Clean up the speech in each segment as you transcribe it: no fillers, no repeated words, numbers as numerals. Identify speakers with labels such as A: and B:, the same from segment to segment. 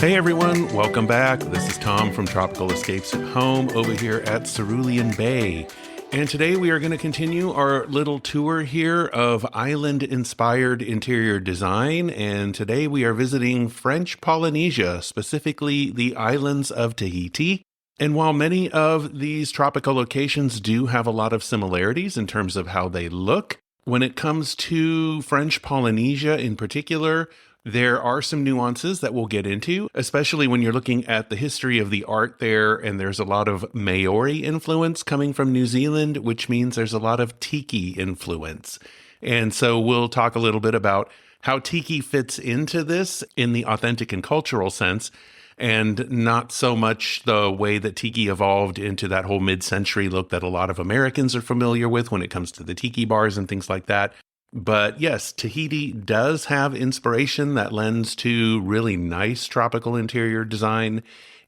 A: Hey everyone, welcome back. This is Tom from Tropical Escapes at Home over here at Cerulean Bay. And today we are going to continue our little tour here of island-inspired interior design. And today we are visiting French Polynesia, specifically the islands of Tahiti. And while many of these tropical locations do have a lot of similarities in terms of how they look, when it comes to French Polynesia in particular, there are some nuances that we'll get into, especially when you're looking at the history of the art there, and there's a lot of Maori influence coming from New Zealand, which means there's a lot of tiki influence. And so we'll talk a little bit about how tiki fits into this in the authentic and cultural sense, and not so much the way that tiki evolved into that whole mid-century look that a lot of Americans are familiar with when it comes to the tiki bars and things like that. But yes, Tahiti does have inspiration that lends to really nice tropical interior design.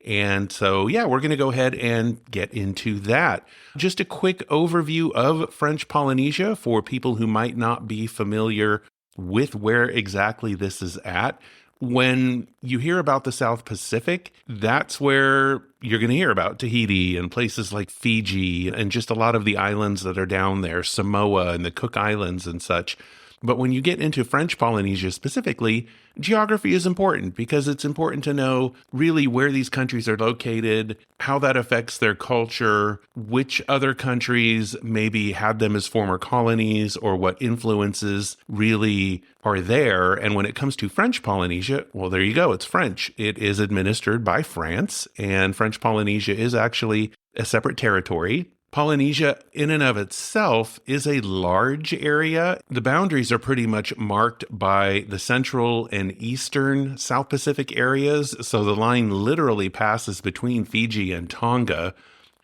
A: And so, yeah, we're going to go ahead and get into that. Just a quick overview of French Polynesia for people who might not be familiar with where exactly this is at. When you hear about the South Pacific, that's where you're going to hear about Tahiti and places like Fiji and just a lot of the islands that are down there, Samoa and the Cook Islands and such. But when you get into French Polynesia specifically, geography is important because it's important to know really where these countries are located, how that affects their culture, which other countries maybe had them as former colonies, or what influences really are there. And when it comes to French Polynesia, well, there you go. It's French. It is administered by France, and French Polynesia is actually a separate territory. Polynesia in and of itself is a large area. The boundaries are pretty much marked by the central and eastern South Pacific areas. So the line literally passes between Fiji and Tonga.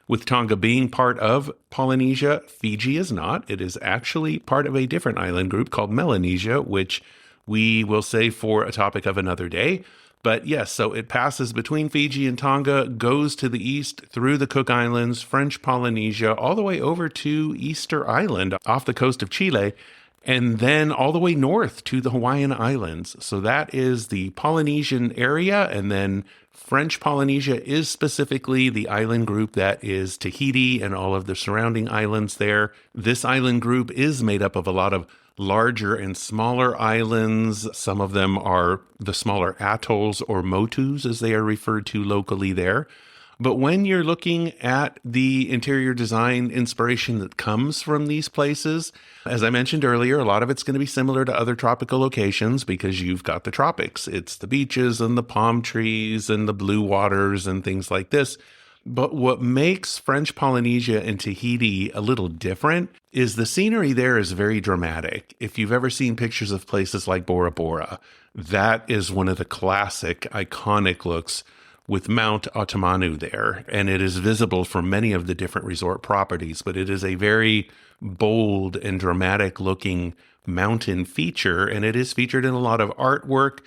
A: With Tonga being part of Polynesia, Fiji is not. It is actually part of a different island group called Melanesia, which we will save for a topic of another day. But yes, so it passes between Fiji and Tonga, goes to the east through the Cook Islands, French Polynesia, all the way over to Easter Island off the coast of Chile, and then all the way north to the Hawaiian Islands. So that is the Polynesian area, and then French Polynesia is specifically the island group that is Tahiti and all of the surrounding islands there. This island group is made up of a lot of larger and smaller islands. Some of them are the smaller atolls or motus, as they are referred to locally there. But when you're looking at the interior design inspiration that comes from these places, as I mentioned earlier, a lot of it's going to be similar to other tropical locations because you've got the tropics. It's the beaches and the palm trees and the blue waters and things like this. But what makes French Polynesia and Tahiti a little different is the scenery there is very dramatic. If you've ever seen pictures of places like Bora Bora, that is one of the classic, iconic looks with Mount Otomanu there. And it is visible from many of the different resort properties, but it is a very bold and dramatic looking mountain feature. And it is featured in a lot of artwork.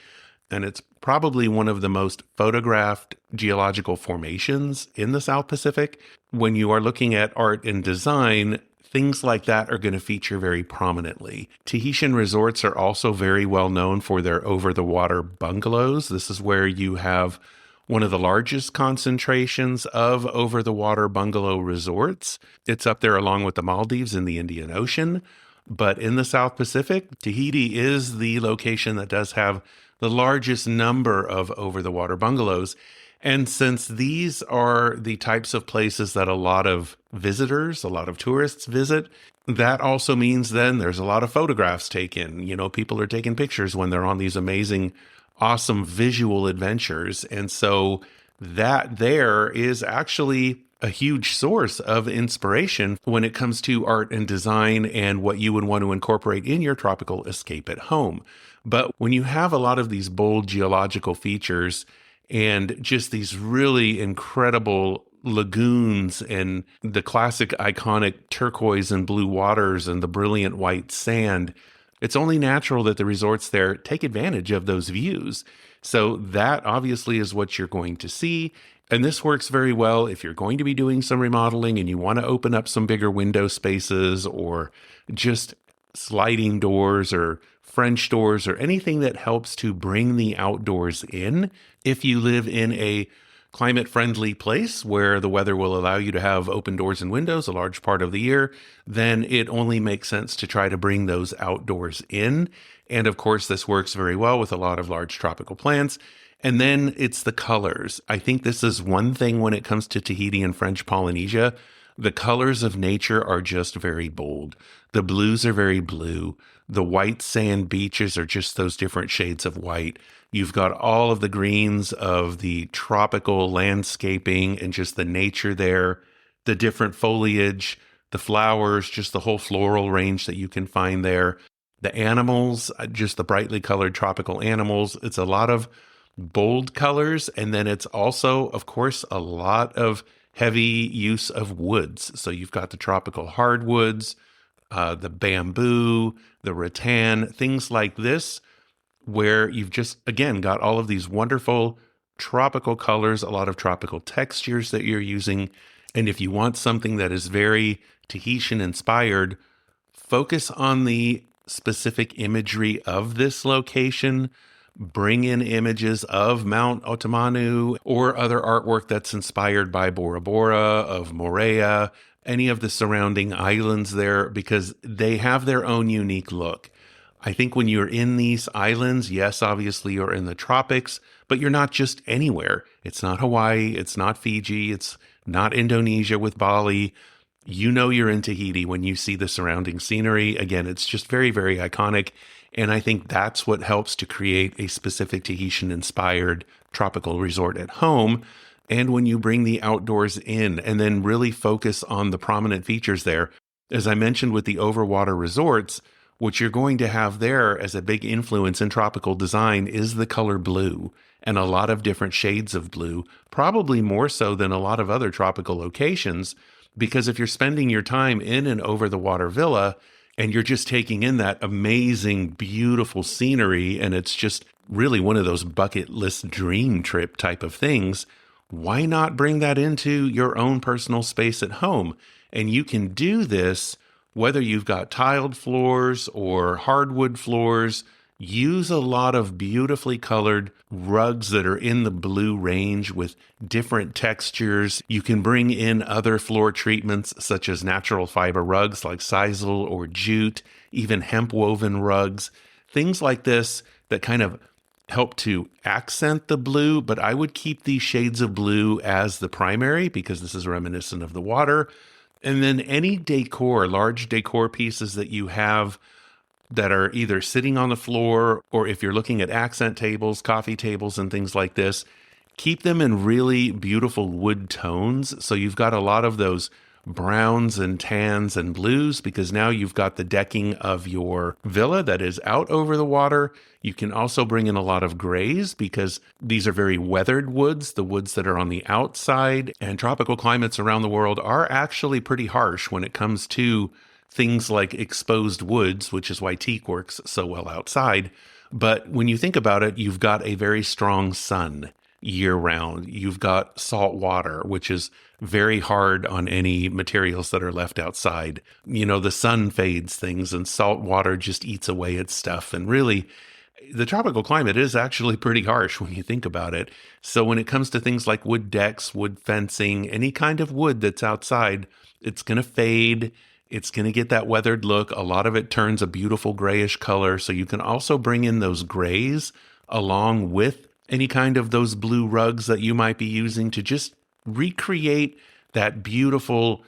A: And it's probably one of the most photographed geological formations in the South Pacific. When you are looking at art and design, things like that are going to feature very prominently. Tahitian resorts are also very well known for their over-the-water bungalows. This is where you have one of the largest concentrations of over-the-water bungalow resorts. It's up there along with the Maldives in the Indian Ocean. But in the South Pacific, Tahiti is the location that does have the largest number of over-the-water bungalows. And since these are the types of places that a lot of visitors, a lot of tourists visit, that also means then there's a lot of photographs taken. You know, people are taking pictures when they're on these amazing, awesome visual adventures. And so that there is actually a huge source of inspiration when it comes to art and design and what you would want to incorporate in your tropical escape at home. But when you have a lot of these bold geological features and just these really incredible lagoons and the classic iconic turquoise and blue waters and the brilliant white sand, it's only natural that the resorts there take advantage of those views. So that obviously is what you're going to see. And this works very well if you're going to be doing some remodeling and you want to open up some bigger window spaces or just sliding doors or French doors, or anything that helps to bring the outdoors in. If you live in a climate-friendly place where the weather will allow you to have open doors and windows a large part of the year, then it only makes sense to try to bring those outdoors in. And of course, this works very well with a lot of large tropical plants. And then it's the colors. I think this is one thing when it comes to Tahiti and French Polynesia. The colors of nature are just very bold. The blues are very blue. The white sand beaches are just those different shades of white. You've got all of the greens of the tropical landscaping and just the nature there, the different foliage, the flowers, just the whole floral range that you can find there. The animals, just the brightly colored tropical animals. It's a lot of bold colors. And then it's also, of course, a lot of heavy use of woods. So you've got the tropical hardwoods, the bamboo, the rattan, things like this, where you've just, again, got all of these wonderful tropical colors, a lot of tropical textures that you're using. And if you want something that is very Tahitian-inspired, focus on the specific imagery of this location. Bring in images of Mount Otamanu or other artwork that's inspired by Bora Bora, of Moorea, any of the surrounding islands there, because they have their own unique look. I think when you're in these islands, yes, obviously you're in the tropics, but you're not just anywhere. It's not Hawaii, it's not Fiji, it's not Indonesia with Bali. You know you're in Tahiti when you see the surrounding scenery. Again, it's just very, very iconic. And I think that's what helps to create a specific Tahitian-inspired tropical resort at home. And when you bring the outdoors in and then really focus on the prominent features there, as I mentioned with the overwater resorts, what you're going to have there as a big influence in tropical design is the color blue and a lot of different shades of blue, probably more so than a lot of other tropical locations. Because if you're spending your time in an over-the-water villa and you're just taking in that amazing, beautiful scenery, and it's just really one of those bucket list dream trip type of things, why not bring that into your own personal space at home? And you can do this whether you've got tiled floors or hardwood floors. Use a lot of beautifully colored rugs that are in the blue range with different textures. You can bring in other floor treatments such as natural fiber rugs like sisal or jute, even hemp woven rugs, things like this that kind of help to accent the blue, but I would keep these shades of blue as the primary because this is reminiscent of the water. And then any decor, large decor pieces that you have that are either sitting on the floor, or if you're looking at accent tables, coffee tables, and things like this, keep them in really beautiful wood tones. So you've got a lot of those browns and tans and blues because now you've got the decking of your villa that is out over the water. You can also bring in a lot of grays because these are very weathered woods, the woods that are on the outside, and tropical climates around the world are actually pretty harsh when it comes to things like exposed woods, which is why teak works so well outside. But when you think about it, you've got a very strong sun year round. You've got salt water, which is very hard on any materials that are left outside. You know, the sun fades things and salt water just eats away at stuff. And really, the tropical climate is actually pretty harsh when you think about it. So when it comes to things like wood decks, wood fencing, any kind of wood that's outside, it's going to fade. It's going to get that weathered look. A lot of it turns a beautiful grayish color. So you can also bring in those grays along with any kind of those blue rugs that you might be using to just recreate that beautiful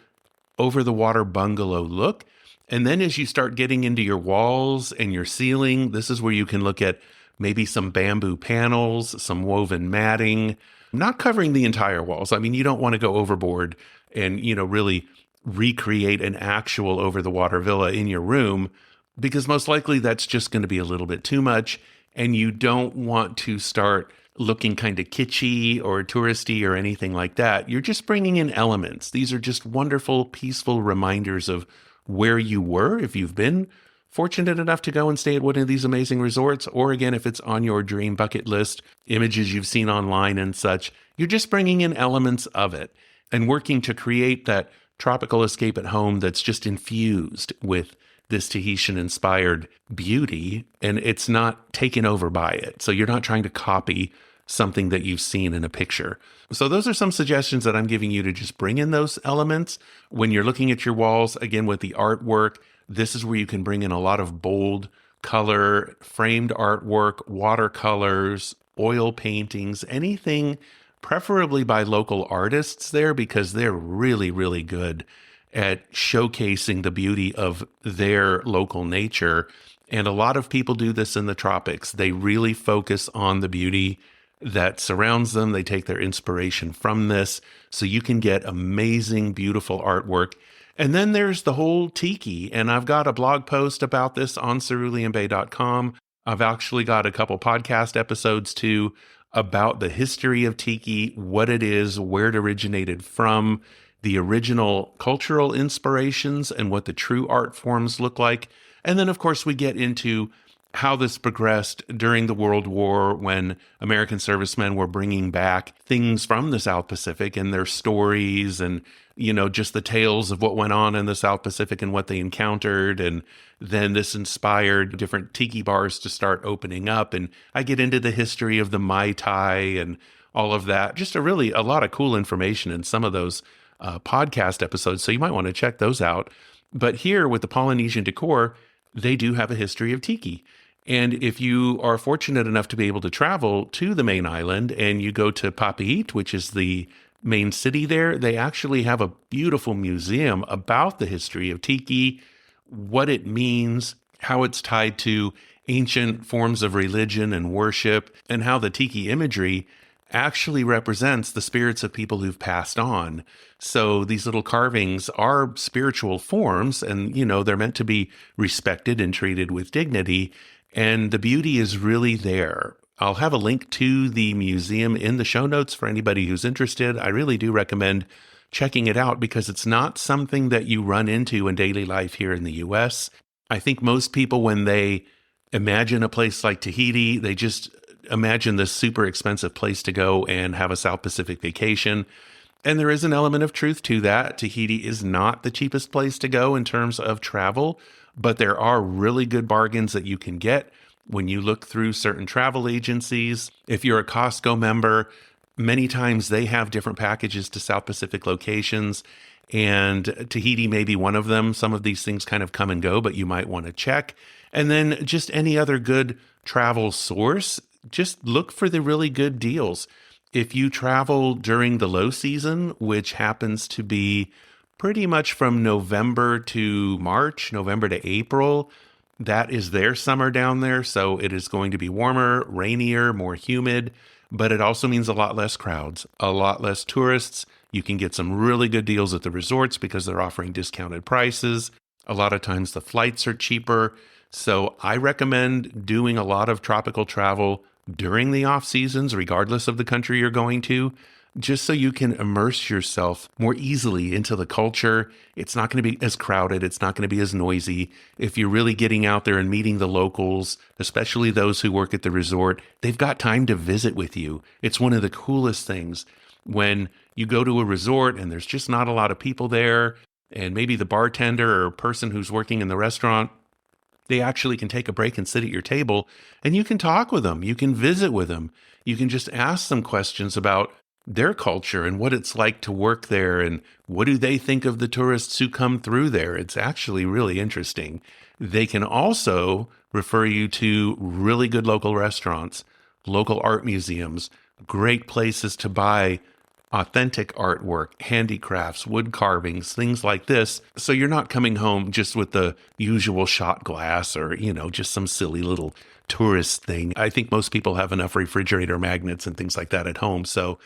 A: over-the-water bungalow look. And then as you start getting into your walls and your ceiling, this is where you can look at maybe some bamboo panels, some woven matting, not covering the entire walls. I mean, you don't want to go overboard and, really recreate an actual over-the-water villa in your room because most likely that's just going to be a little bit too much. And you don't want to start looking kind of kitschy or touristy or anything like that. You're just bringing in elements. These are just wonderful, peaceful reminders of where you were if you've been fortunate enough to go and stay at one of these amazing resorts, or again, if it's on your dream bucket list, images you've seen online and such. You're just bringing in elements of it and working to create that tropical escape at home that's just infused with this Tahitian-inspired beauty, and it's not taken over by it. So you're not trying to copy something that you've seen in a picture. So those are some suggestions that I'm giving you to just bring in those elements when you're looking at your walls. Again, with the artwork, this is where you can bring in a lot of bold color, framed artwork, watercolors, oil paintings, anything preferably by local artists there, because they're really, really good at showcasing the beauty of their local nature. And a lot of people do this in the tropics. They really focus on the beauty that surrounds them. They take their inspiration from this. So you can get amazing, beautiful artwork. And then there's the whole tiki. And I've got a blog post about this on ceruleanbay.com. I've actually got a couple podcast episodes too about the history of tiki, what it is, where it originated from, the original cultural inspirations, and what the true art forms look like. And then, of course, we get into how this progressed during the World War when American servicemen were bringing back things from the South Pacific and their stories and, just the tales of what went on in the South Pacific and what they encountered. And then this inspired different tiki bars to start opening up. And I get into the history of the Mai Tai and all of that. Just a lot of cool information in some of those podcast episodes. So you might want to check those out. But here with the Polynesian decor, they do have a history of tiki. And if you are fortunate enough to be able to travel to the main island and you go to Papeete, which is the main city there, they actually have a beautiful museum about the history of tiki, what it means, how it's tied to ancient forms of religion and worship, and how the tiki imagery actually represents the spirits of people who've passed on. So these little carvings are spiritual forms, and, they're meant to be respected and treated with dignity. And the beauty is really there. I'll have a link to the museum in the show notes for anybody who's interested. I really do recommend checking it out because it's not something that you run into in daily life here in the US. I think most people, when they imagine a place like Tahiti, they just imagine this super expensive place to go and have a South Pacific vacation. And there is an element of truth to that. Tahiti is not the cheapest place to go in terms of travel, but there are really good bargains that you can get when you look through certain travel agencies. If you're a Costco member, many times they have different packages to South Pacific locations, and Tahiti may be one of them. Some of these things kind of come and go, but you might want to check. And then just any other good travel source, just look for the really good deals. If you travel during the low season, which happens to be pretty much from November to March, November to April, that is their summer down there. So it is going to be warmer, rainier, more humid, but it also means a lot less crowds, a lot less tourists. You can get some really good deals at the resorts because they're offering discounted prices. A lot of times the flights are cheaper. So I recommend doing a lot of tropical travel during the off seasons, regardless of the country you're going to, just so you can immerse yourself more easily into the culture. It's not going to be as crowded. It's not going to be as noisy. If you're really getting out there and meeting the locals, especially those who work at the resort, they've got time to visit with you. It's one of the coolest things when you go to a resort and there's just not a lot of people there, and maybe the bartender or person who's working in the restaurant, they actually can take a break and sit at your table, and you can talk with them. You can visit with them. You can just ask them questions about their culture and what it's like to work there and what do they think of the tourists who come through there. It's actually really interesting. They can also refer you to really good local restaurants, local art museums, great places to buy authentic artwork, handicrafts, wood carvings, things like this. So you're not coming home just with the usual shot glass or, just some silly little tourist thing. I think most people have enough refrigerator magnets and things like that at home. So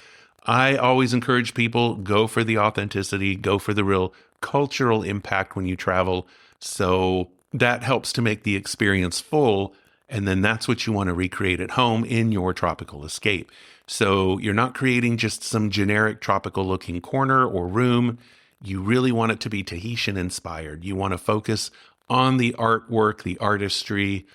A: I always encourage people, go for the authenticity, go for the real cultural impact when you travel. So that helps to make the experience full. And then that's what you want to recreate at home in your tropical escape. So you're not creating just some generic tropical looking corner or room. You really want it to be Tahitian inspired. You want to focus on the artwork, the artistry,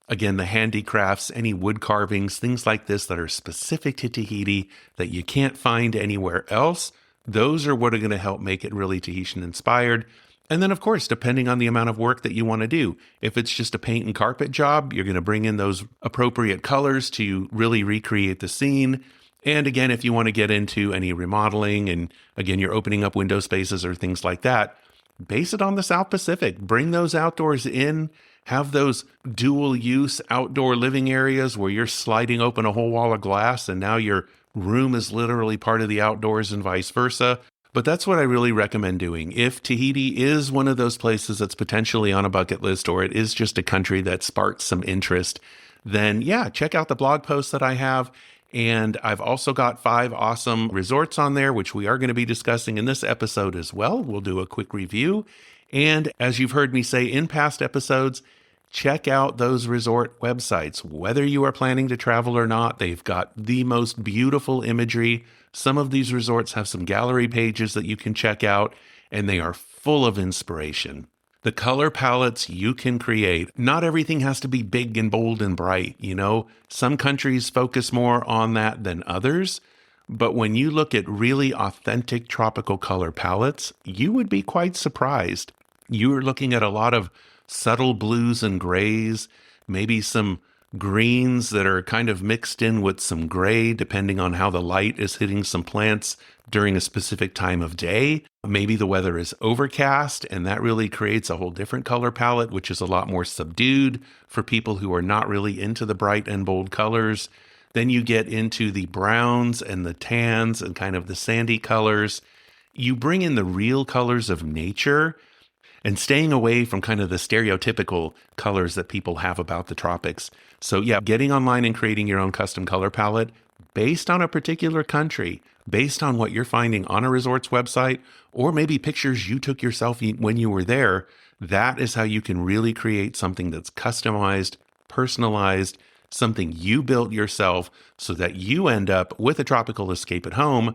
A: again, the handicrafts, any wood carvings, things like this that are specific to Tahiti that you can't find anywhere else. Those are what are going to help make it really Tahitian inspired. And then, of course, depending on the amount of work that you want to do, if it's just a paint and carpet job, you're going to bring in those appropriate colors to really recreate the scene. And again, if you want to get into any remodeling and again, you're opening up window spaces or things like that, base it on the South Pacific. Bring those outdoors in, have those dual use outdoor living areas where you're sliding open a whole wall of glass and now your room is literally part of the outdoors and vice versa. But that's what I really recommend doing. If Tahiti is one of those places that's potentially on a bucket list, or it is just a country that sparks some interest, then yeah, check out the blog post that I have. And I've also got 5 awesome resorts on there, which we are going to be discussing in this episode as well. We'll do a quick review. And as you've heard me say in past episodes, check out those resort websites. Whether you are planning to travel or not, they've got the most beautiful imagery. Some of these resorts have some gallery pages that you can check out, and they are full of inspiration. The color palettes you can create, not everything has to be big and bold and bright, you know? Some countries focus more on that than others, but when you look at really authentic tropical color palettes, you would be quite surprised. You are looking at a lot of subtle blues and grays, maybe some greens that are kind of mixed in with some gray, depending on how the light is hitting some plants during a specific time of day. Maybe the weather is overcast, and that really creates a whole different color palette, which is a lot more subdued for people who are not really into the bright and bold colors. Then you get into the browns and the tans and kind of the sandy colors. You bring in the real colors of nature, and staying away from kind of the stereotypical colors that people have about the tropics. So yeah, getting online and creating your own custom color palette based on a particular country, based on what you're finding on a resort's website, or maybe pictures you took yourself when you were there, that is how you can really create something that's customized, personalized, something you built yourself so that you end up with a tropical escape at home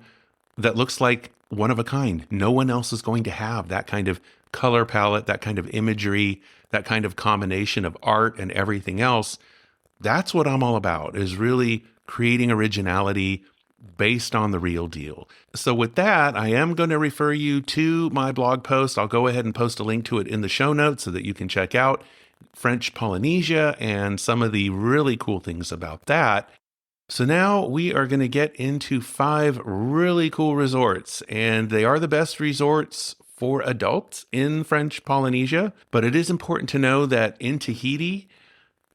A: that looks like one of a kind. No one else is going to have that kind of color palette, that kind of imagery, that kind of combination of art and everything else. That's what I'm all about, is really creating originality based on the real deal. So with that, I am going to refer you to my blog post. I'll go ahead and post a link to it in the show notes so that you can check out French Polynesia and some of the really cool things about that. So now we are going to get into 5 really cool resorts, and they are the best resorts for adults in French Polynesia. But it is important to know that in Tahiti,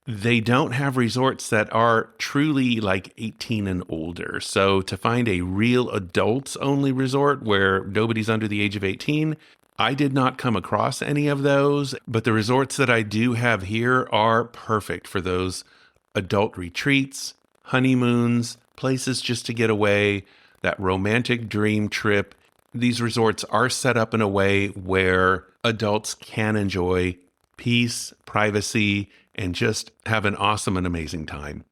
A: they don't have resorts that are truly like 18 and older. So to find a real adults only resort where nobody's under the age of 18, I did not come across any of those, but the resorts that I do have here are perfect for those adult retreats, honeymoons, places just to get away, that romantic dream trip. These resorts are set up in a way where adults can enjoy peace, privacy, and just have an awesome and amazing time.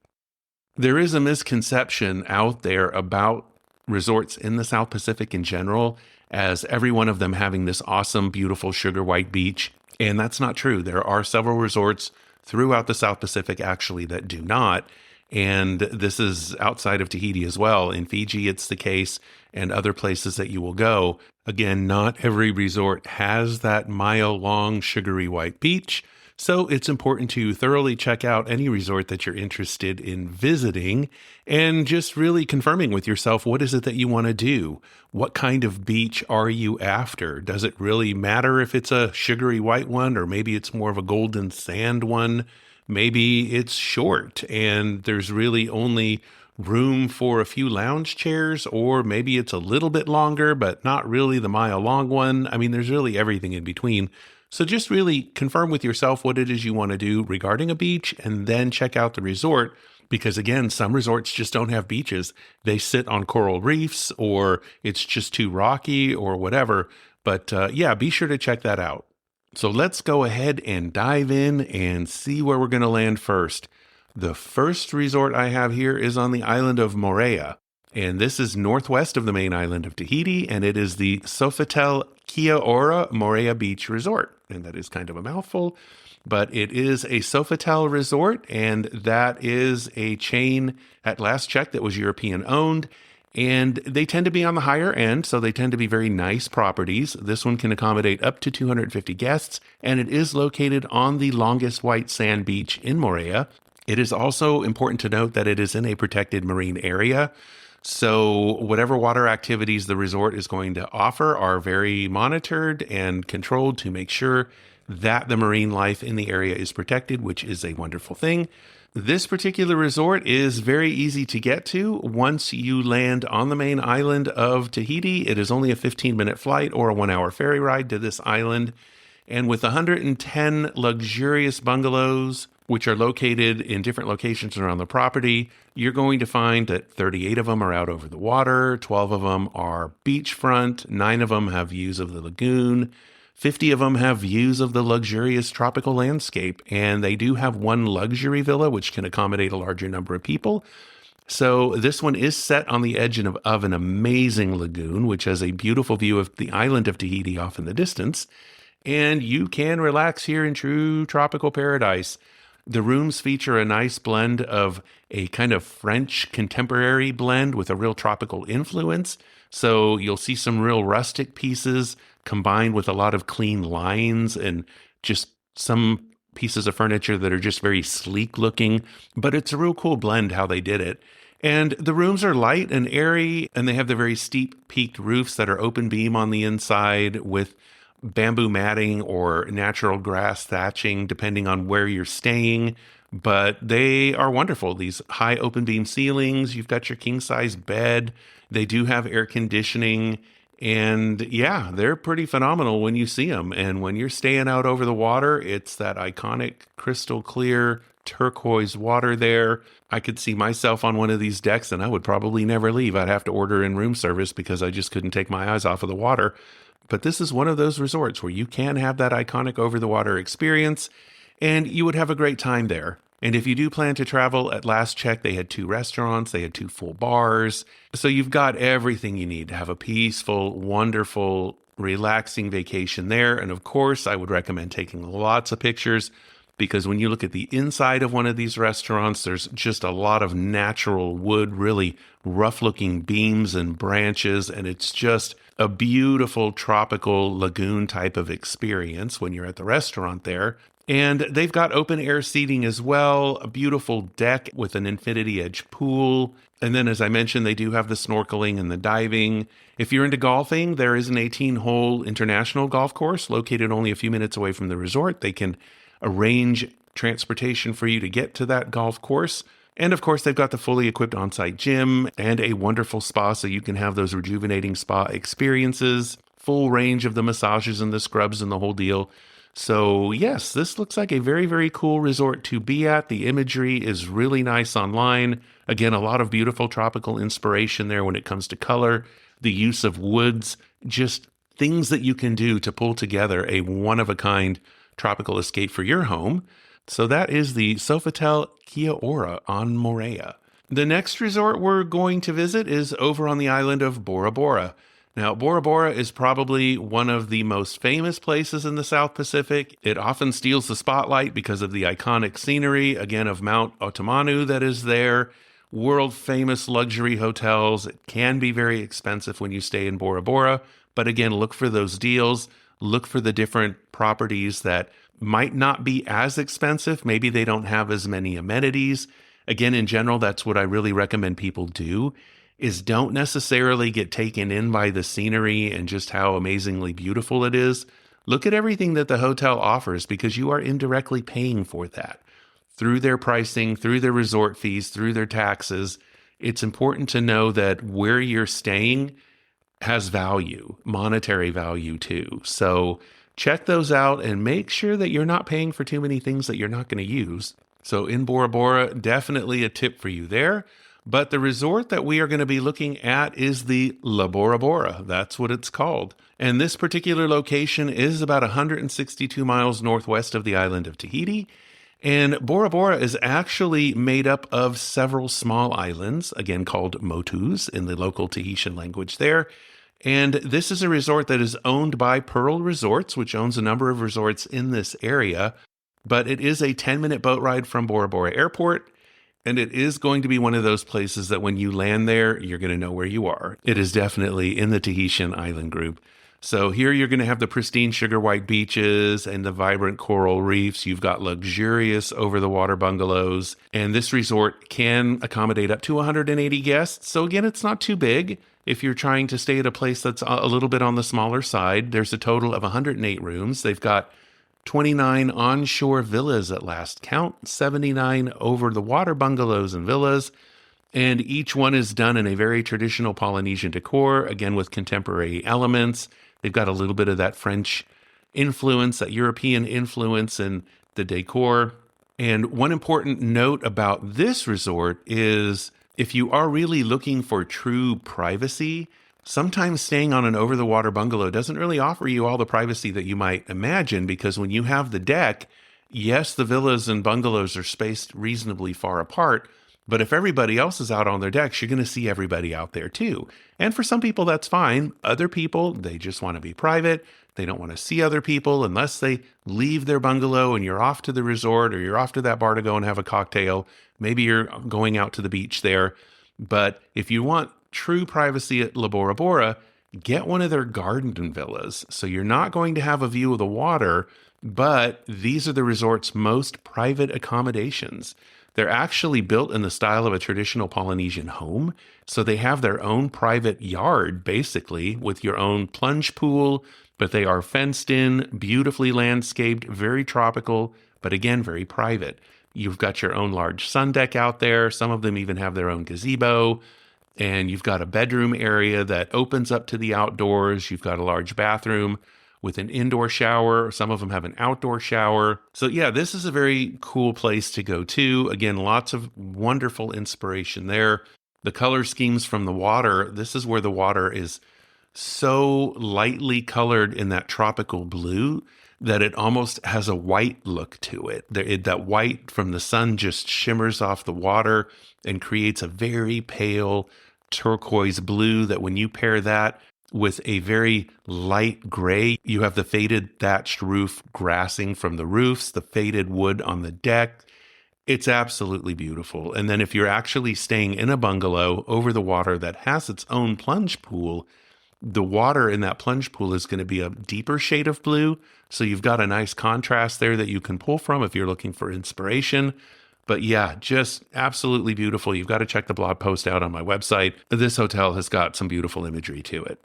A: There is a misconception out there about resorts in the South Pacific in general, as every one of them having this awesome, beautiful sugar white beach. And that's not true. There are several resorts throughout the South Pacific actually that do not. And this is outside of Tahiti as well. In Fiji, it's the case, and other places that you will go. Again, not every resort has that mile-long sugary white beach. So it's important to thoroughly check out any resort that you're interested in visiting and just really confirming with yourself, what is it that you want to do? What kind of beach are you after? Does it really matter if it's a sugary white one, or maybe it's more of a golden sand one? Maybe it's short and there's really only room for a few lounge chairs, or maybe it's a little bit longer, but not really the mile long one. I mean, there's really everything in between. So just really confirm with yourself what it is you want to do regarding a beach, and then check out the resort. Because again, some resorts just don't have beaches. They sit on coral reefs, or it's just too rocky or whatever. But yeah, be sure to check that out. So let's go ahead and dive in and see where we're going to land first. The first resort I have here is on the island of Moorea, and this is northwest of the main island of Tahiti, and it is the Sofitel Kia Ora Moorea Beach Resort, and that is kind of a mouthful, but it is a Sofitel resort, and that is a chain at last check that was European owned, And they tend to be on the higher end, so they tend to be very nice properties. This one can accommodate up to 250 guests, and it is located on the longest white sand beach in Moorea. It is also important to note that it is in a protected marine area. So whatever water activities the resort is going to offer are very monitored and controlled to make sure that the marine life in the area is protected, which is a wonderful thing. This particular resort is very easy to get to. Once you land on the main island of Tahiti, it is only a 15-minute flight or a 1-hour ferry ride to this island. And with 110 luxurious bungalows, which are located in different locations around the property, you're going to find that 38 of them are out over the water, 12 of them are beachfront, 9 of them have views of the lagoon, 50 of them have views of the luxurious tropical landscape, and they do have one luxury villa, which can accommodate a larger number of people. So this one is set on the edge of an amazing lagoon, which has a beautiful view of the island of Tahiti off in the distance. And you can relax here in true tropical paradise. The rooms feature a nice blend of a kind of French contemporary blend with a real tropical influence. So you'll see some real rustic pieces combined with a lot of clean lines and just some pieces of furniture that are just very sleek looking. But it's a real cool blend how they did it. And the rooms are light and airy, and they have the very steep peaked roofs that are open beam on the inside with bamboo matting or natural grass thatching, depending on where you're staying. But they are wonderful. These high open beam ceilings, you've got your king size bed. They do have air conditioning. And yeah, they're pretty phenomenal when you see them. And when you're staying out over the water, it's that iconic crystal clear turquoise water there. I could see myself on one of these decks and I would probably never leave. I'd have to order in room service because I just couldn't take my eyes off of the water. But this is one of those resorts where you can have that iconic over-the-water experience, and you would have a great time there. And if you do plan to travel, at last check, they had 2 restaurants, they had 2 full bars. So you've got everything you need to have a peaceful, wonderful, relaxing vacation there. And of course, I would recommend taking lots of pictures because when you look at the inside of one of these restaurants, there's just a lot of natural wood, really rough-looking beams and branches, and it's just a beautiful tropical lagoon type of experience when you're at the restaurant there. And they've got open air seating as well, a beautiful deck with an infinity edge pool. And then, as I mentioned, they do have the snorkeling and the diving. If you're into golfing, there is an 18-hole international golf course located only a few minutes away from the resort. They can arrange transportation for you to get to that golf course. And of course, they've got the fully equipped on-site gym and a wonderful spa so you can have those rejuvenating spa experiences, full range of the massages and the scrubs and the whole deal. So yes, this looks like a very, very cool resort to be at. The imagery is really nice online. Again, a lot of beautiful tropical inspiration there when it comes to color, the use of woods, just things that you can do to pull together a one-of-a-kind tropical escape for your home. So that is the Sofitel Kia Ora on Moorea. The next resort we're going to visit is over on the island of Bora Bora. Now, Bora Bora is probably one of the most famous places in the South Pacific. It often steals the spotlight because of the iconic scenery, again, of Mount Otomanu that is there. World famous luxury hotels. It can be very expensive when you stay in Bora Bora, but again, look for those deals. Look for the different properties that might not be as expensive. Maybe they don't have as many amenities. Again, in general, that's what I really recommend people do, is don't necessarily get taken in by the scenery and just how amazingly beautiful it is. Look at everything that the hotel offers because you are indirectly paying for that. Through their pricing, through their resort fees, through their taxes, it's important to know that where you're staying has value, monetary value too. So check those out and make sure that you're not paying for too many things that you're not going to use. So in Bora Bora, definitely a tip for you there. But the resort that we are going to be looking at is the La Bora Bora. That's what it's called. And this particular location is about 162 miles northwest of the island of Tahiti. And Bora Bora is actually made up of several small islands, again called motus in the local Tahitian language there. And this is a resort that is owned by Pearl Resorts, which owns a number of resorts in this area. But it is a 10-minute boat ride from Bora Bora Airport. And it is going to be one of those places that when you land there, you're going to know where you are. It is definitely in the Tahitian island group. So here you're going to have the pristine sugar white beaches and the vibrant coral reefs. You've got luxurious over-the-water bungalows. And this resort can accommodate up to 180 guests. So again, it's not too big. If you're trying to stay at a place that's a little bit on the smaller side, there's a total of 108 rooms. They've got 29 onshore villas at last count, 79 over-the-water bungalows and villas, and each one is done in a very traditional Polynesian decor, again with contemporary elements. They've got a little bit of that French influence, that European influence in the decor. And one important note about this resort is if you are really looking for true privacy, sometimes staying on an over-the-water bungalow doesn't really offer you all the privacy that you might imagine, because when you have the deck, yes, the villas and bungalows are spaced reasonably far apart, but if everybody else is out on their decks, you're going to see everybody out there too. And for some people, that's fine. Other people, they just want to be private. They don't want to see other people unless they leave their bungalow and you're off to the resort or you're off to that bar to go and have a cocktail. Maybe you're going out to the beach there. But if you want true privacy at La Bora Bora, get one of their garden villas. So you're not going to have a view of the water, but these are the resort's most private accommodations. They're actually built in the style of a traditional Polynesian home. So they have their own private yard, basically, with your own plunge pool, but they are fenced in, beautifully landscaped, very tropical, but again, very private. You've got your own large sun deck out there. Some of them even have their own gazebo. And you've got a bedroom area that opens up to the outdoors. You've got a large bathroom with an indoor shower. Some of them have an outdoor shower. So yeah, this is a very cool place to go to. Again, lots of wonderful inspiration there. The color schemes from the water, this is where the water is so lightly colored in that tropical blue that it almost has a white look to it. That white from the sun just shimmers off the water and creates a very pale turquoise blue that when you pair that with a very light gray, you have the faded thatched roof grassing from the roofs, the faded wood on the deck. It's absolutely beautiful. And then if you're actually staying in a bungalow over the water that has its own plunge pool, the water in that plunge pool is going to be a deeper shade of blue. So you've got a nice contrast there that you can pull from if you're looking for inspiration. But yeah, just absolutely beautiful. You've got to check the blog post out on my website. This hotel has got some beautiful imagery to it.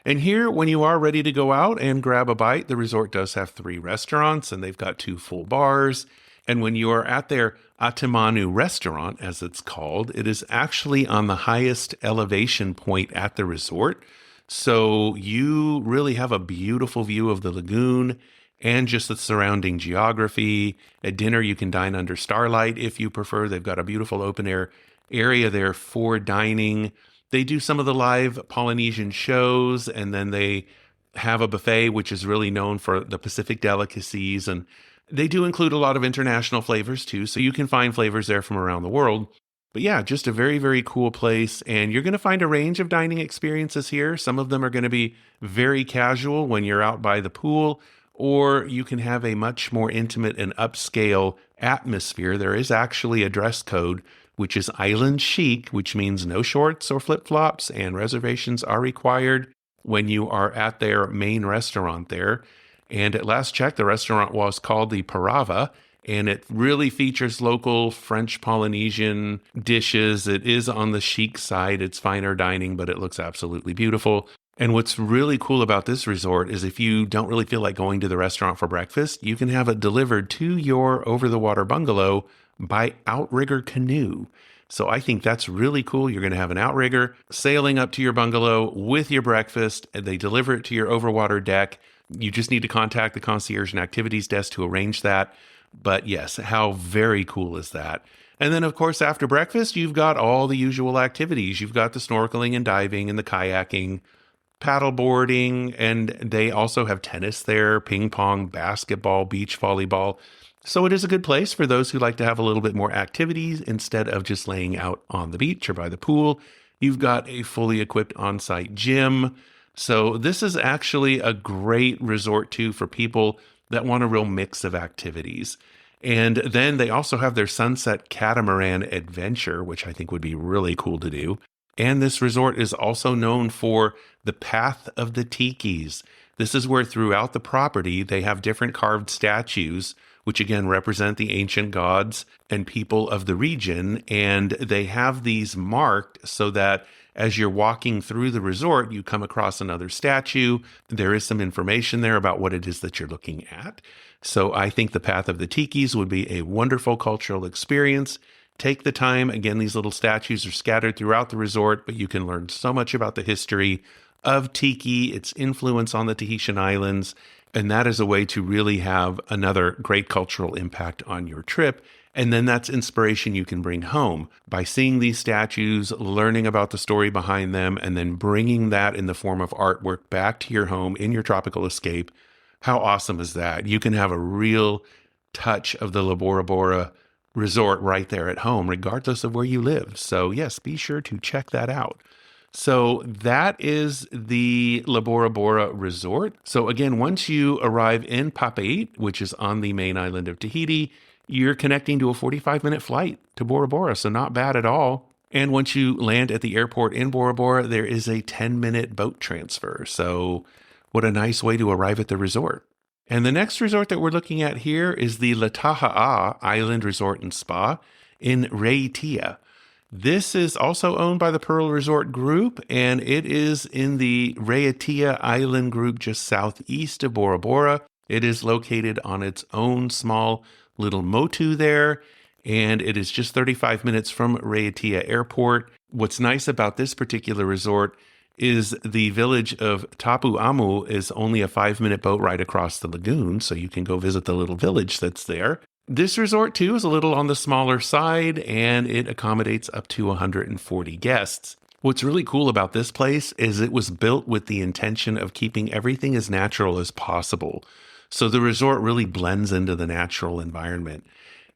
A: And here, when you are ready to go out and grab a bite, the resort does have 3 restaurants and they've got 2 full bars. And when you are at their Atamanu restaurant, as it's called, it is actually on the highest elevation point at the resort. So you really have a beautiful view of the lagoon and just the surrounding geography. At dinner, you can dine under starlight if you prefer. They've got a beautiful open air area there for dining. They do some of the live Polynesian shows, and then they have a buffet, which is really known for the Pacific delicacies. And they do include a lot of international flavors too. So you can find flavors there from around the world. But yeah, just a very, very cool place. And you're going to find a range of dining experiences here. Some of them are going to be very casual when you're out by the pool, or you can have a much more intimate and upscale atmosphere. There is actually a dress code, which is island chic, which means no shorts or flip-flops, and reservations are required when you are at their main restaurant there. And at last check, the restaurant was called the Parava, and it really features local French Polynesian dishes. It is on the chic side. It's finer dining, but it looks absolutely beautiful. And what's really cool about this resort is if you don't really feel like going to the restaurant for breakfast, you can have it delivered to your over-the-water bungalow by outrigger canoe. So I think that's really cool. You're going to have an outrigger sailing up to your bungalow with your breakfast, and they deliver it to your overwater deck. You just need to contact the concierge and activities desk to arrange that. But yes, how very cool is that? And then, of course, after breakfast, you've got all the usual activities. You've got the snorkeling and diving and the kayaking, paddle boarding, and they also have tennis there, ping pong, basketball, beach volleyball. So it is a good place for those who like to have a little bit more activities instead of just laying out on the beach or by the pool. You've got a fully equipped on-site gym. So this is actually a great resort too for people that want a real mix of activities. And then they also have their sunset catamaran adventure, which I think would be really cool to do. And this resort is also known for the Path of the Tikis. This is where throughout the property they have different carved statues, which again represent the ancient gods and people of the region. And they have these marked so that as you're walking through the resort, you come across another statue. There is some information there about what it is that you're looking at. So I think the Path of the Tikis would be a wonderful cultural experience. Take the time. Again, these little statues are scattered throughout the resort, but you can learn so much about the history of tiki, its influence on the Tahitian Islands, and that is a way to really have another great cultural impact on your trip. And then that's inspiration you can bring home by seeing these statues, learning about the story behind them, and then bringing that in the form of artwork back to your home in your tropical escape. How awesome is that? You can have a real touch of the Bora Bora resort right there at home, regardless of where you live. So yes, be sure to check that out. So that is the Bora Bora resort. So again, once you arrive in Papait, which is on the main island of Tahiti, you're connecting to a 45-minute flight to Bora Bora. So not bad at all. And once you land at the airport in Bora Bora, there is a 10-minute boat transfer. So what a nice way to arrive at the resort. And the next resort that we're looking at here is the Lataha'a Island Resort and Spa in Raiatea. This is also owned by the Pearl Resort Group, and it is in the Raiatea Island Group just southeast of Bora Bora. It is located on its own small little motu there, and it is just 35 minutes from Raiatea Airport. What's nice about this particular resort is the village of Tapu'amu is only a 5-minute boat ride across the lagoon, so you can go visit the little village that's there. This resort, too, is a little on the smaller side, and it accommodates up to 140 guests. What's really cool about this place is it was built with the intention of keeping everything as natural as possible. So the resort really blends into the natural environment.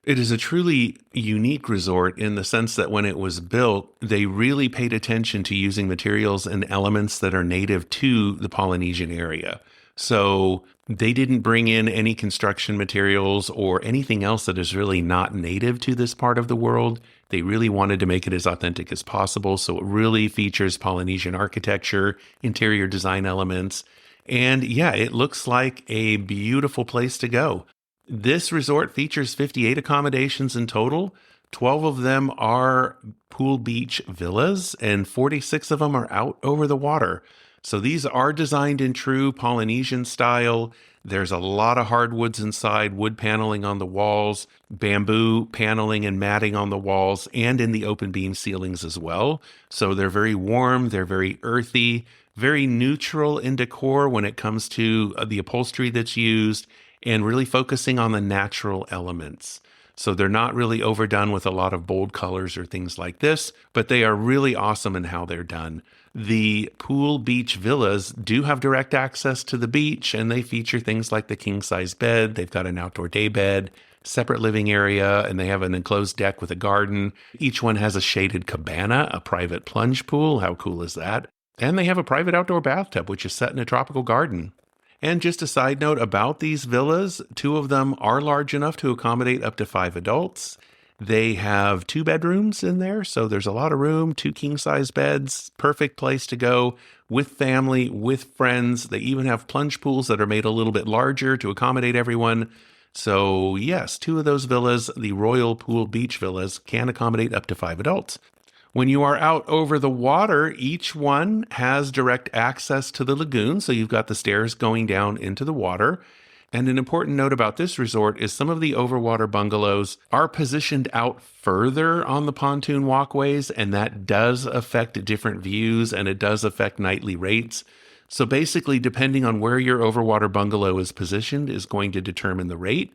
A: It is a truly unique resort in the sense that when it was built, they really paid attention to using materials and elements that are native to the Polynesian area. So they didn't bring in any construction materials or anything else that is really not native to this part of the world. They really wanted to make it as authentic as possible. So it really features Polynesian architecture, interior design elements. And yeah, it looks like a beautiful place to go. This resort features 58 accommodations in total. 12 of them are pool beach villas, and 46 of them are out over the water. So these are designed in true Polynesian style. There's a lot of hardwoods inside, wood paneling on the walls, bamboo paneling and matting on the walls, and in the open beam ceilings as well. So they're very warm, they're very earthy, very neutral in decor when it comes to the upholstery that's used, and really focusing on the natural elements. So they're not really overdone with a lot of bold colors or things like this, but they are really awesome in how they're done. The pool beach villas do have direct access to the beach, and they feature things like the king-size bed. They've got an outdoor day bed, separate living area, and they have an enclosed deck with a garden. Each one has a shaded cabana, a private plunge pool. How cool is that? And they have a private outdoor bathtub, which is set in a tropical garden. And just a side note about these villas, 2 of them are large enough to accommodate up to 5 adults. They have 2 bedrooms in there, so there's a lot of room, 2 king-size beds, perfect place to go with family, with friends. They even have plunge pools that are made a little bit larger to accommodate everyone. So yes, 2 of those villas, the Royal Pool Beach Villas, can accommodate up to 5 adults. When you are out over the water, each one has direct access to the lagoon, so you've got the stairs going down into the water. And an important note about this resort is some of the overwater bungalows are positioned out further on the pontoon walkways, and that does affect different views, and it does affect nightly rates. So basically, depending on where your overwater bungalow is positioned is going to determine the rate.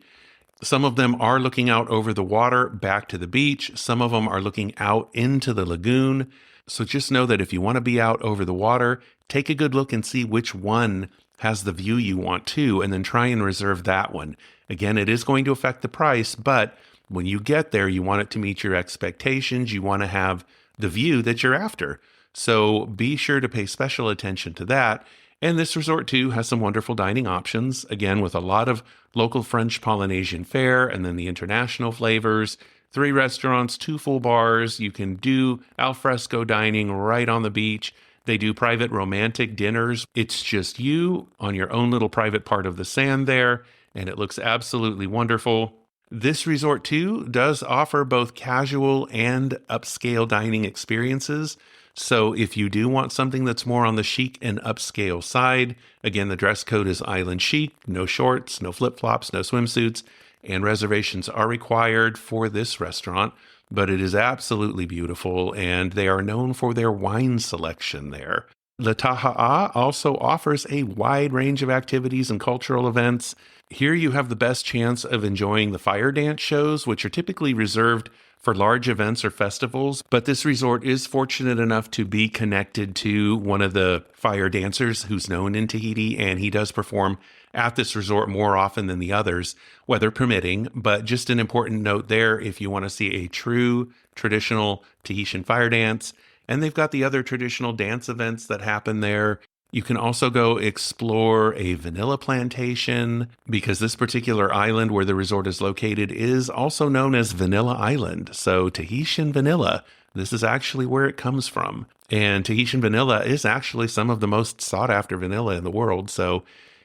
A: Some of them are looking out over the water back to the beach. Some of them are looking out into the lagoon. So just know that if you want to be out over the water, take a good look and see which one has the view you want to, and then try and reserve that one. Again, it is going to affect the price, but when you get there, you want it to meet your expectations. You want to have the view that you're after. So be sure to pay special attention to that. And this resort, too, has some wonderful dining options, again, with a lot of local French Polynesian fare and then the international flavors. 3 restaurants, 2 full bars. You can do al fresco dining right on the beach. They do private romantic dinners. It's just you on your own little private part of the sand there, and it looks absolutely wonderful. This resort, too, does offer both casual and upscale dining experiences. So if you do want something that's more on the chic and upscale side, again, the dress code is island chic, no shorts, no flip-flops, no swimsuits, and reservations are required for this restaurant, but it is absolutely beautiful, and they are known for their wine selection there. Le Taha'a also offers a wide range of activities and cultural events. Here you have the best chance of enjoying the fire dance shows, which are typically reserved for large events or festivals, but this resort is fortunate enough to be connected to one of the fire dancers who's known in Tahiti, and he does perform at this resort more often than the others, weather permitting. But just an important note there, if you want to see a true traditional Tahitian fire dance, and they've got the other traditional dance events that happen there. You can also go explore a vanilla plantation, because this particular island where the resort is located is also known as Vanilla Island. So Tahitian vanilla, this is actually where it comes from. And Tahitian vanilla is actually some of the most sought after vanilla in the world. So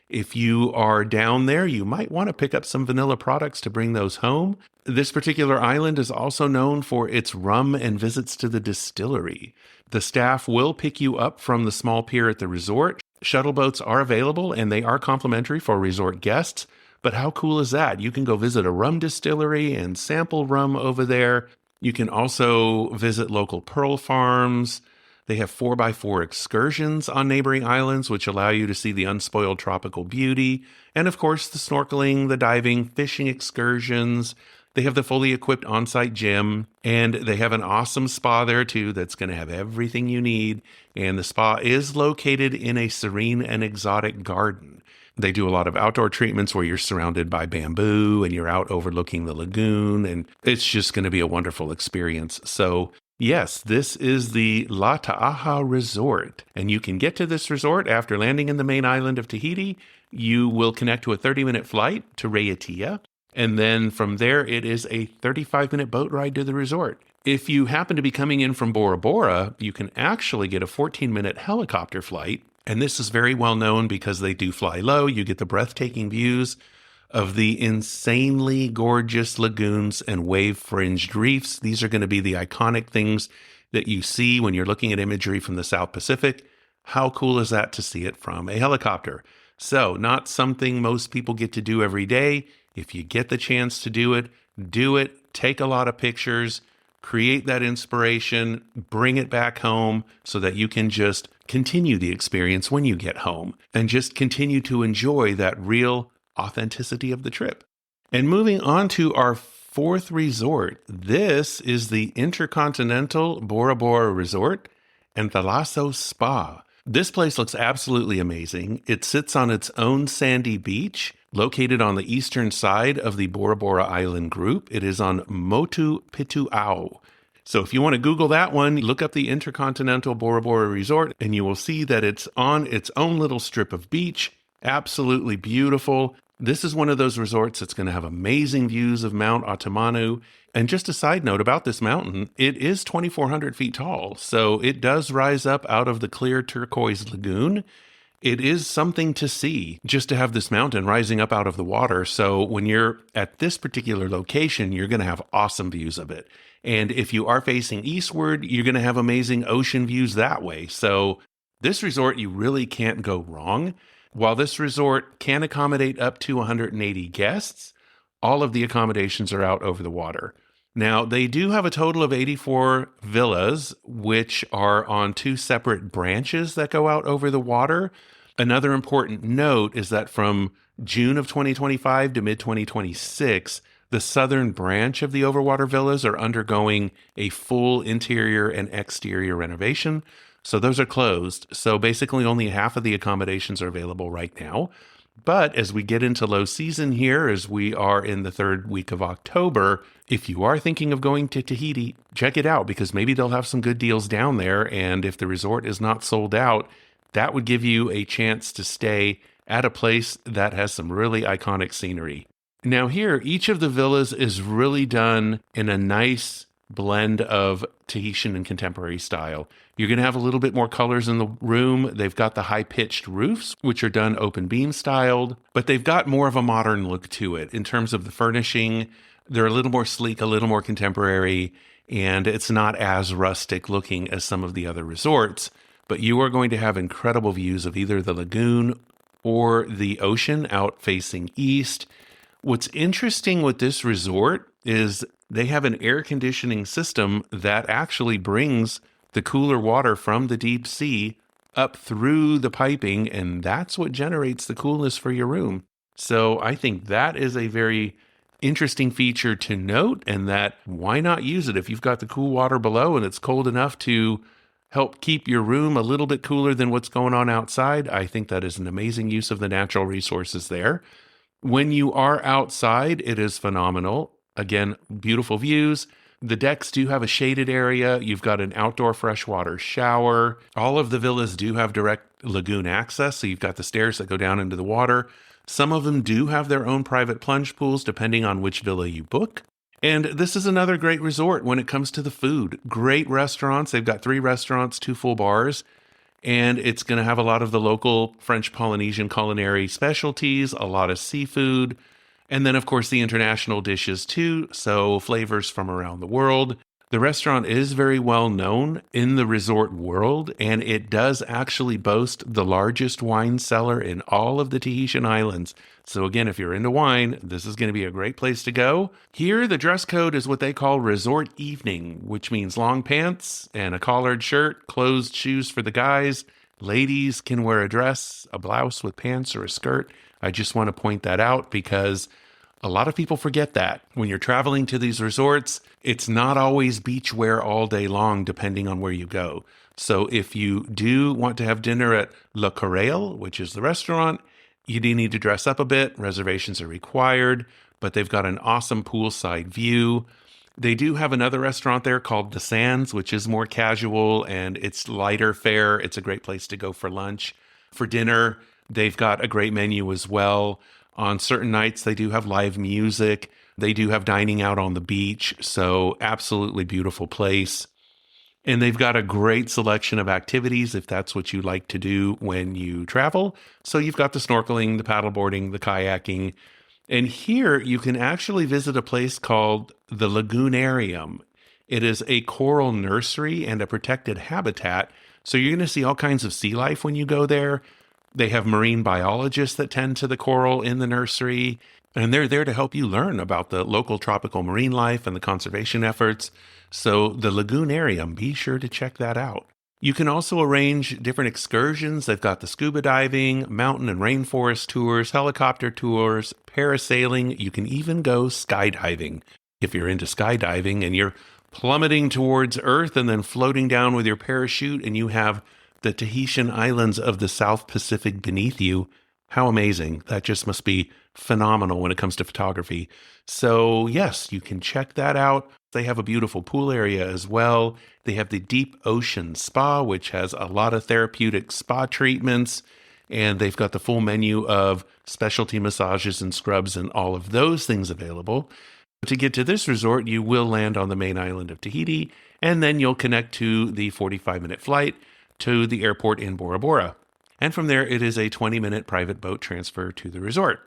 A: if you are down there, you might want to pick up some vanilla products to bring those home. This particular island is also known for its rum and visits to the distillery. The staff will pick you up from the small pier at the resort. Shuttle boats are available and they are complimentary for resort guests. But how cool is that? You can go visit a rum distillery and sample rum over there. You can also visit local pearl farms. They have 4x4 excursions on neighboring islands, which allow you to see the unspoiled tropical beauty. And of course, the snorkeling, the diving, fishing excursions. They have the fully equipped on-site gym, and they have an awesome spa there too that's going to have everything you need. And the spa is located in a serene and exotic garden. They do a lot of outdoor treatments where you're surrounded by bamboo and you're out overlooking the lagoon, and it's just going to be a wonderful experience. So yes, this is the La Ta'aha Resort, and you can get to this resort after landing in the main island of Tahiti. You will connect to a 30-minute flight to Raiatea, and then from there it is a 35-minute boat ride to the resort. If you happen to be coming in from Bora Bora, you can actually get a 14-minute helicopter flight, and this is very well known because they do fly low. You get the breathtaking views of the insanely gorgeous lagoons and wave-fringed reefs. These are going to be the iconic things that you see when you're looking at imagery from the South Pacific. How cool is that to see it from a helicopter? So, not something most people get to do every day. If you get the chance to do it, take a lot of pictures, create that inspiration, bring it back home so that you can just continue the experience when you get home and just continue to enjoy that real authenticity of the trip. And moving on to our fourth resort, this is the Intercontinental Bora Bora Resort and Thalasso Spa. This place looks absolutely amazing. It sits on its own sandy beach, located on the eastern side of the Bora Bora Island group. It is on Motu Pitu'au. So if you want to Google that one, look up the Intercontinental Bora Bora Resort, and you will see that it's on its own little strip of beach. Absolutely beautiful. This is one of those resorts that's going to have amazing views of Mount Atamanu. And just a side note about this mountain, it is 2,400 feet tall, so it does rise up out of the clear turquoise lagoon. It is something to see just to have this mountain rising up out of the water. So when you're at this particular location, you're going to have awesome views of it. And if you are facing eastward, you're going to have amazing ocean views that way. So this resort, you really can't go wrong. While this resort can accommodate up to 180 guests, all of the accommodations are out over the water. Now, they do have a total of 84 villas, which are on 2 separate branches that go out over the water. Another important note is that from June of 2025 to mid-2026, the southern branch of the overwater villas are undergoing a full interior and exterior renovation. So those are closed. So basically only half of the accommodations are available right now. But as we get into low season here, as we are in the 3rd week of October, if you are thinking of going to Tahiti, check it out because maybe they'll have some good deals down there. And if the resort is not sold out, that would give you a chance to stay at a place that has some really iconic scenery. Now here, each of the villas is really done in a nice blend of Tahitian and contemporary style. You're going to have a little bit more colors in the room. They've got the high-pitched roofs, which are done open beam styled, but they've got more of a modern look to it in terms of the furnishing. They're a little more sleek, a little more contemporary, and it's not as rustic looking as some of the other resorts, but you are going to have incredible views of either the lagoon or the ocean out facing east. What's interesting with this resort is they have an air conditioning system that actually brings the cooler water from the deep sea up through the piping, and that's what generates the coolness for your room. So I think that is a very interesting feature to note, and that why not use it if you've got the cool water below and it's cold enough to help keep your room a little bit cooler than what's going on outside. I think that is an amazing use of the natural resources there. When you are outside, it is phenomenal. Again, beautiful views. The decks do have a shaded area. You've got an outdoor freshwater shower. All of the villas do have direct lagoon access, so you've got the stairs that go down into the water. Some of them do have their own private plunge pools, depending on which villa you book. And this is another great resort when it comes to the food. Great restaurants. They've got 3 restaurants, 2 full bars. And it's going to have a lot of the local French Polynesian culinary specialties, a lot of seafood, and then, of course, the international dishes too, so flavors from around the world. The restaurant is very well known in the resort world, and it does actually boast the largest wine cellar in all of the Tahitian Islands. So again, if you're into wine, this is going to be a great place to go. Here, the dress code is what they call resort evening, which means long pants and a collared shirt, closed shoes for the guys. Ladies can wear a dress, a blouse with pants, or a skirt. I just want to point that out because a lot of people forget that. When you're traveling to these resorts, it's not always beach wear all day long, depending on where you go. So if you do want to have dinner at Le Corail, which is the restaurant, you do need to dress up a bit. Reservations are required, but they've got an awesome poolside view. They do have another restaurant there called The Sands, which is more casual and it's lighter fare. It's a great place to go for lunch. For dinner, they've got a great menu as well. On certain nights, they do have live music. They do have dining out on the beach. So absolutely beautiful place. And they've got a great selection of activities if that's what you like to do when you travel. So you've got the snorkeling, the paddleboarding, the kayaking. And here you can actually visit a place called the Lagoonarium. It is a coral nursery and a protected habitat. So you're going to see all kinds of sea life when you go there. They have marine biologists that tend to the coral in the nursery, and they're there to help you learn about the local tropical marine life and the conservation efforts. So the Lagoonarium, be sure to check that out. You can also arrange different excursions. They've got the scuba diving, mountain and rainforest tours, helicopter tours, parasailing. You can even go skydiving. If you're into skydiving and you're plummeting towards Earth and then floating down with your parachute and you have the Tahitian Islands of the South Pacific beneath you, how amazing. That just must be phenomenal when it comes to photography. So yes, you can check that out. They have a beautiful pool area as well. They have the Deep Ocean Spa, which has a lot of therapeutic spa treatments. And they've got the full menu of specialty massages and scrubs and all of those things available. To get to this resort, you will land on the main island of Tahiti, and then you'll connect to the 45-minute flight to the airport in Bora Bora. And from there, it is a 20-minute private boat transfer to the resort.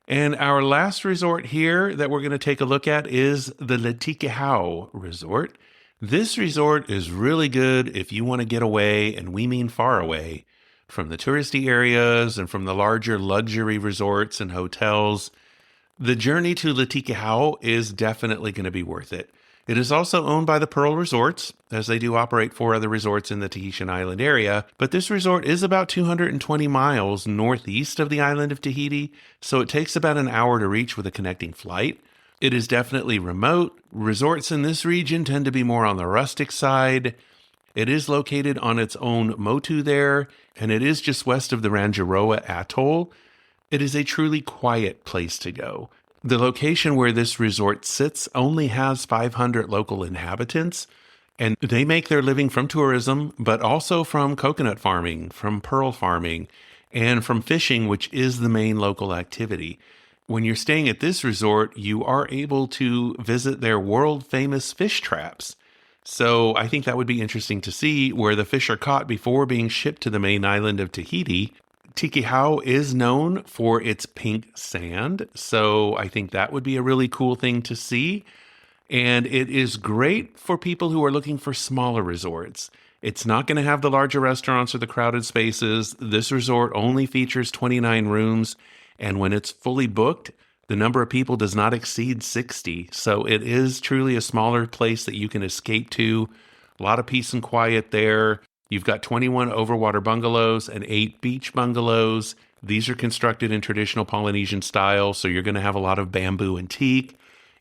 A: And our last resort here that we're going to take a look at is the Letikehau Resort. This resort is really good if you want to get away, and we mean far away, from the touristy areas and from the larger luxury resorts and hotels. The journey to Letikehau is definitely going to be worth it. It is also owned by the Pearl Resorts, as they do operate 4 other resorts in the Tahitian Island area, but this resort is about 220 miles northeast of the island of Tahiti, so it takes about an hour to reach with a connecting flight. It is definitely remote. Resorts in this region tend to be more on the rustic side. It is located on its own motu there, and it is just west of the Rangiroa Atoll. It is a truly quiet place to go. The location where this resort sits only has 500 local inhabitants, And they make their living from tourism, but also from coconut farming, from pearl farming, and from fishing, which is the main local activity. When you're staying at this resort, you are able to visit their world famous fish traps. So I think that would be interesting to see where the fish are caught before being shipped to the main island of Tahiti. Tikihau is known for its pink sand, so I think that would be a really cool thing to see. And it is great for people who are looking for smaller resorts. It's not going to have the larger restaurants or the crowded spaces. This resort only features 29 rooms, and when it's fully booked, the number of people does not exceed 60. So it is truly a smaller place that you can escape to. A lot of peace and quiet there. You've got 21 overwater bungalows and 8 beach bungalows. These are constructed in traditional Polynesian style, so you're going to have a lot of bamboo and teak.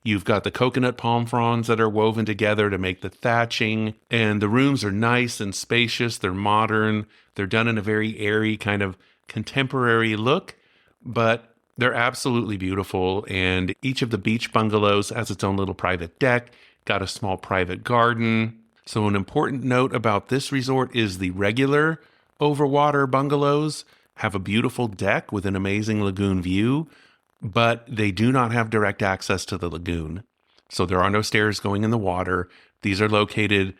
A: You've got the coconut palm fronds that are woven together to make the thatching, and the rooms are nice and spacious. They're modern. They're done in a very airy kind of contemporary look, but they're absolutely beautiful. And each of the beach bungalows has its own little private deck, got a small private garden. So an important note about this resort is the regular overwater bungalows have a beautiful deck with an amazing lagoon view, but they do not have direct access to the lagoon. So there are no stairs going in the water. These are located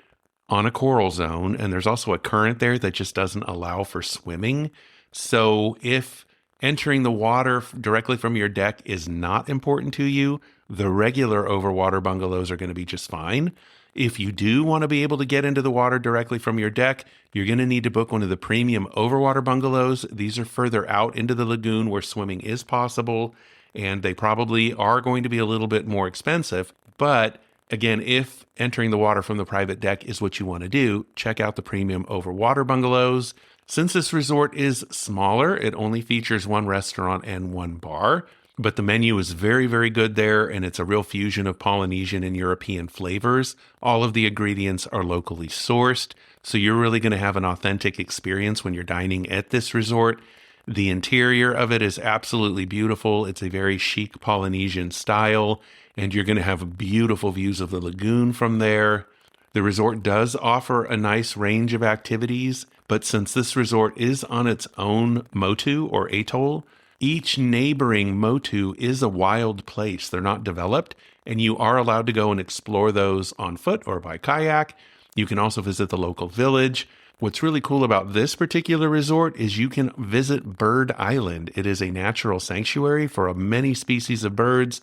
A: on a coral zone, and there's also a current there that just doesn't allow for swimming. So if entering the water directly from your deck is not important to you, the regular overwater bungalows are going to be just fine. If you do want to be able to get into the water directly from your deck, you're going to need to book one of the premium overwater bungalows. These are further out into the lagoon where swimming is possible, and they probably are going to be a little bit more expensive. But again, if entering the water from the private deck is what you want to do, check out the premium overwater bungalows. Since this resort is smaller, it only features one restaurant and one bar, but the menu is very, very good there, and it's a real fusion of Polynesian and European flavors. All of the ingredients are locally sourced, so you're really going to have an authentic experience when you're dining at this resort. The interior of it is absolutely beautiful. It's a very chic Polynesian style, and you're going to have beautiful views of the lagoon from there. The resort does offer a nice range of activities, but since this resort is on its own motu or atoll, each neighboring motu is a wild place. They're not developed, and you are allowed to go and explore those on foot or by kayak. You can also visit the local village. What's really cool about this particular resort is you can visit Bird Island. It is a natural sanctuary for many species of birds,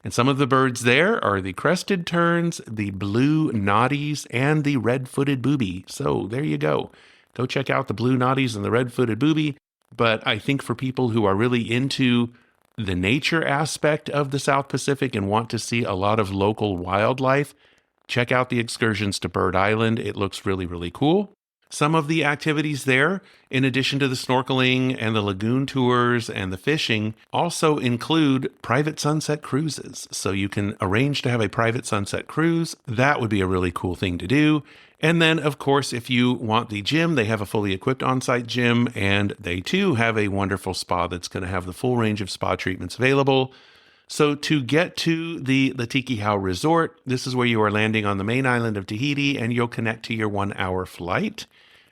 A: and some of the birds there are the crested terns, the blue noddies, and the red-footed booby. So there you go. Go check out the blue noddies and the red-footed booby. But I think for people who are really into the nature aspect of the South Pacific and want to see a lot of local wildlife, check out the excursions to Bird Island. It looks really, really cool. Some of the activities there, in addition to the snorkeling and the lagoon tours and the fishing, also include private sunset cruises. So you can arrange to have a private sunset cruise. That would be a really cool thing to do. And then, of course, if you want the gym, they have a fully equipped on-site gym, and they too have a wonderful spa that's going to have the full range of spa treatments available. So to get to the Tikihau Resort, this is where you are landing on the main island of Tahiti, and you'll connect to your 1-hour flight.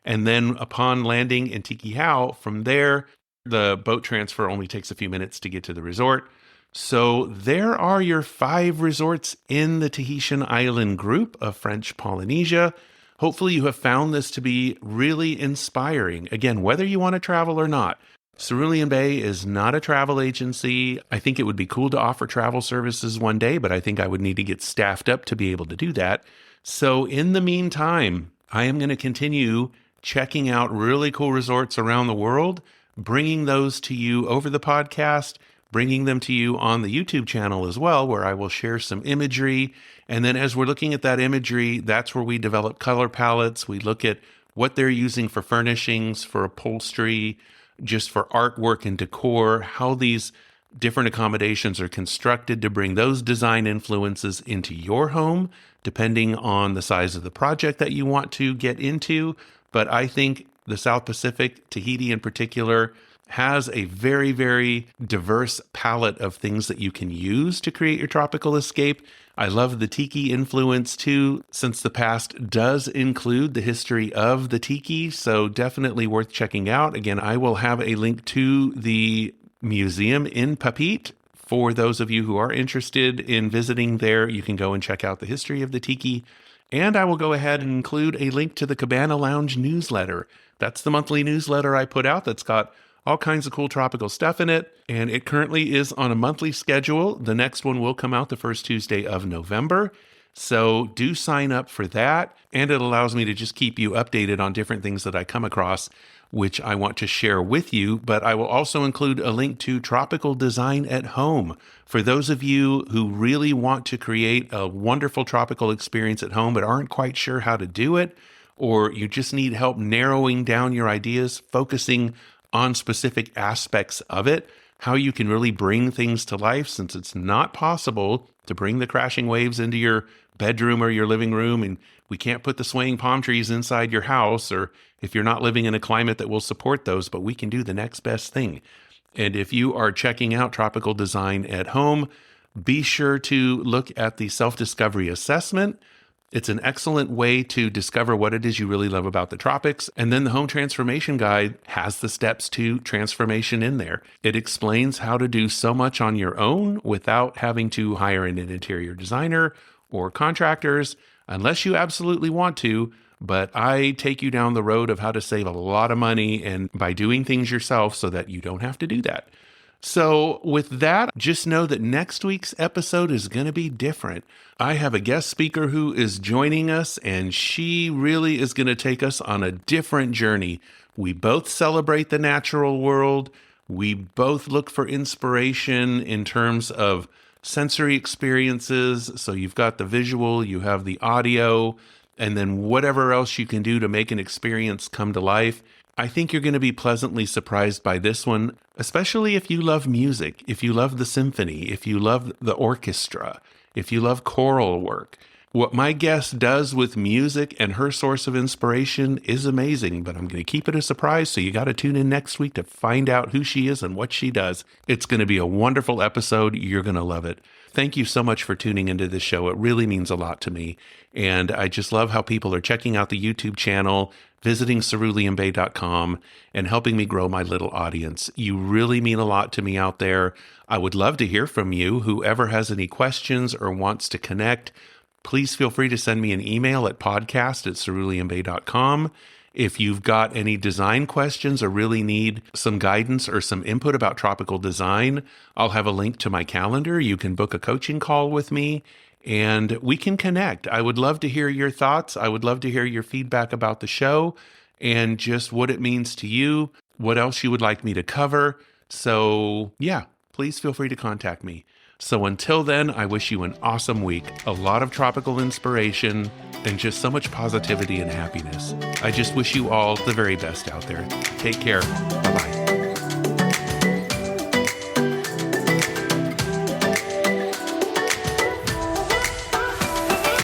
A: And then upon landing in Tikihau, from there, the boat transfer only takes a few minutes to get to the resort. So there are your 5 resorts in the Tahitian island group of French Polynesia. Hopefully you have found this to be really inspiring. Again, whether you want to travel or not, Cerulean Bay is not a travel agency. I think it would be cool to offer travel services one day, but I think I would need to get staffed up to be able to do that. So in the meantime, I am going to continue checking out really cool resorts around the world, bringing those to you over the podcast, bringing them to you on the YouTube channel as well, where I will share some imagery. And then as we're looking at that imagery, that's where we develop color palettes. We look at what they're using for furnishings, for upholstery, just for artwork and decor, how these different accommodations are constructed to bring those design influences into your home, depending on the size of the project that you want to get into. But I think the South Pacific, Tahiti in particular, has a very, very diverse palette of things that you can use to create your tropical escape. I love the tiki influence too, since the past does include the history of the tiki, so definitely worth checking out. Again, I will have a link to the museum in Papeete. For those of you who are interested in visiting there, you can go and check out the history of the tiki. And I will go ahead and include a link to the Cabana Lounge newsletter. That's the monthly newsletter I put out that's got all kinds of cool tropical stuff in it. And it currently is on a monthly schedule. The next one will come out the first Tuesday of November. So do sign up for that. And it allows me to just keep you updated on different things that I come across, which I want to share with you. But I will also include a link to Tropical Design at Home for those of you who really want to create a wonderful tropical experience at home but aren't quite sure how to do it, or you just need help narrowing down your ideas, focusing on specific aspects of it, how you can really bring things to life, since it's not possible to bring the crashing waves into your bedroom or your living room, and we can't put the swaying palm trees inside your house, or if you're not living in a climate that will support those, but we can do the next best thing. And if you are checking out Tropical Design at Home, be sure to look at the self-discovery assessment. It's an excellent way to discover what it is you really love about the tropics. And then the Home Transformation Guide has the steps to transformation in there. It explains how to do so much on your own without having to hire an interior designer or contractors, unless you absolutely want to. But I take you down the road of how to save a lot of money and by doing things yourself so that you don't have to do that. So with that, just know that next week's episode is going to be different. I have a guest speaker who is joining us, and she really is going to take us on a different journey. We both celebrate the natural world. We both look for inspiration in terms of sensory experiences. So you've got the visual, you have the audio, and then whatever else you can do to make an experience come to life. I think you're going to be pleasantly surprised by this one, especially if you love music, if you love the symphony, if you love the orchestra, if you love choral work. What my guest does with music and her source of inspiration is amazing, but I'm going to keep it a surprise, so you got to tune in next week to find out who she is and what she does. It's going to be a wonderful episode. You're going to love it. Thank you so much for tuning into this show. It really means a lot to me. And I just love how people are checking out the YouTube channel, visiting ceruleanbay.com, and helping me grow my little audience. You really mean a lot to me out there. I would love to hear from you. Whoever has any questions or wants to connect, please feel free to send me an email at podcast@ceruleanbay.com. If you've got any design questions or really need some guidance or some input about tropical design, I'll have a link to my calendar. You can book a coaching call with me and we can connect. I would love to hear your thoughts. I would love to hear your feedback about the show and just what it means to you, what else you would like me to cover. So yeah, please feel free to contact me. So until then, I wish you an awesome week, a lot of tropical inspiration, and just so much positivity and happiness. I just wish you all the very best out there. Take care.